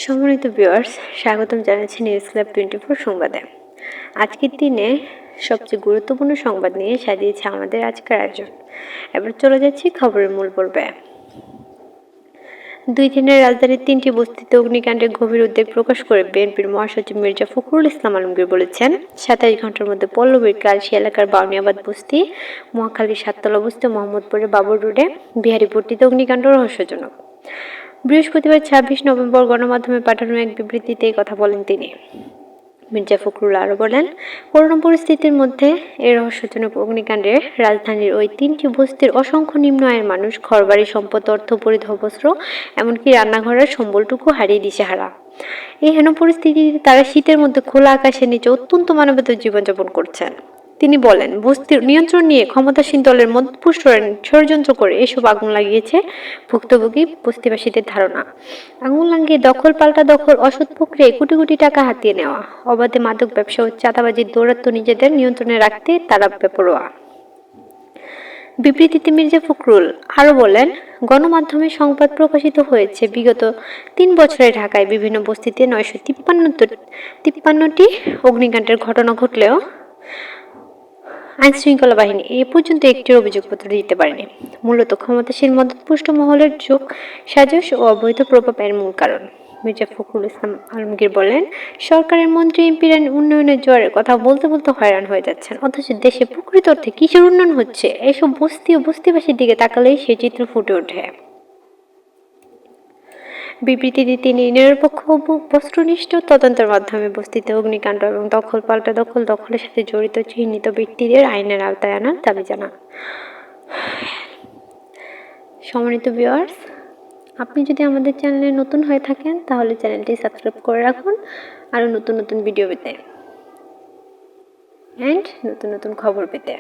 সম্মানিত ভিউয়ার্স, স্বাগতম জানাচ্ছি নিউজ ক্লাব 24 সংবাদে। আজকের দিনে সবচেয়ে গুরুত্বপূর্ণ সংবাদ নিয়ে সাজিয়েছে আমাদের আজকের আয়োজন। এবার চলে যাচ্ছি খবরের মূল পর্বে। 2 দিনের রাজধানীর 3টি বস্তিতে অগ্নিকাণ্ডে গভীর উদ্বেগ প্রকাশ করে বিএনপির মহাসচিব মির্জা ফখরুল ইসলাম আলমগীর বলেছেন, 27 ঘন্টার মধ্যে পল্লবীর কালশী এলাকার বাউনিয়াবাদ বস্তি, মহাখালীর সাততলা বস্তি, মোহাম্মদপুরের বাবর রোডে বিহারীপট্টিতে অগ্নিকাণ্ড রহস্যজনক। বৃহস্পতিবার 26 নভেম্বর গণমাধ্যমে পাঠানো এক বিবৃতিতে এই কথা বলেন তিনি। মির্জা ফখরুল আরও বলেন, করোনা পরিস্থিতির মধ্যে এই রহস্যজনক অগ্নিকাণ্ডে রাজধানীর ওই 3টি বস্তির অসংখ্য নিম্ন আয়ের মানুষ ঘরবাড়ি, সম্পদ, অর্থ, পরিধেয় বস্ত্র, এমনকি রান্নাঘরের সম্বলটুকু হারিয়ে দিশেহারা। এই হেন পরিস্থিতিতে তারা শীতের মধ্যে খোলা আকাশের নিচে অত্যন্ত মানবেতর জীবনযাপন করছেন। তিনি বলেন, বস্তির নিয়ন্ত্রণ নিয়ে ক্ষমতাসীন দলের মধ্যপুষ্টরা ষড়যন্ত্র করে এসব আগুন লাগিয়েছে ভুক্তভোগী বস্তিবাসীদের ধারণা। আগুন লাগিয়ে দখল পাল্টা দখল, অসৎ প্রক্রিয়ায় কোটি কোটি টাকা হাতিয়ে নেওয়া, অবাধে মাদক ব্যবসা ও চাঁদাবাজির দৌরাত্ম্য নিজেদের নিয়ন্ত্রণে রাখতে তারা বেপরোয়া। বিবৃতিতে মির্জা ফখরুল আরও বলেন, গণমাধ্যমে সংবাদ প্রকাশিত হয়েছে বিগত 3 বছরে ঢাকায় বিভিন্ন বস্তিতে 953টি অগ্নিকাণ্ডের ঘটনা ঘটলেও আইনশৃঙ্খলা বাহিনী এ পর্যন্ত একটির অভিযোগপত্র দিতে পারেনি। মূলত ক্ষমতাসীন মদতপুষ্ট মহলের যোগ সাজস ও অবৈধ প্রভাব এর মূল কারণ। মির্জা ফখরুল ইসলাম আলমগীর বলেন, সরকারের মন্ত্রী এমপিরা উন্নয়নের জোয়ারের কথা বলতে বলতে হয়রান হয়ে যাচ্ছেন, অথচ দেশে প্রকৃত অর্থে কিসের উন্নয়ন হচ্ছে এসব বস্তি ও বস্তিবাসীর দিকে তাকালেই সেই চিত্র ফুটে ওঠে। বিবৃতিতে তিনি নিরপেক্ষ বস্তুনিষ্ঠ তদন্তের মাধ্যমে বস্তিতে অগ্নিকাণ্ড এবং দখল পাল্টা দখল, দখলের সাথে জড়িত চিহ্নিত ব্যক্তিদের আইনের আওতায় আনার দাবি জানান। সম্মানিত ভিউয়ার্স, আপনি যদি আমাদের চ্যানেলে নতুন হয়ে থাকেন তাহলে চ্যানেলটি সাবস্ক্রাইব করে রাখুন আরও নতুন নতুন ভিডিও পেতে অ্যান্ড নতুন নতুন খবর পেতে।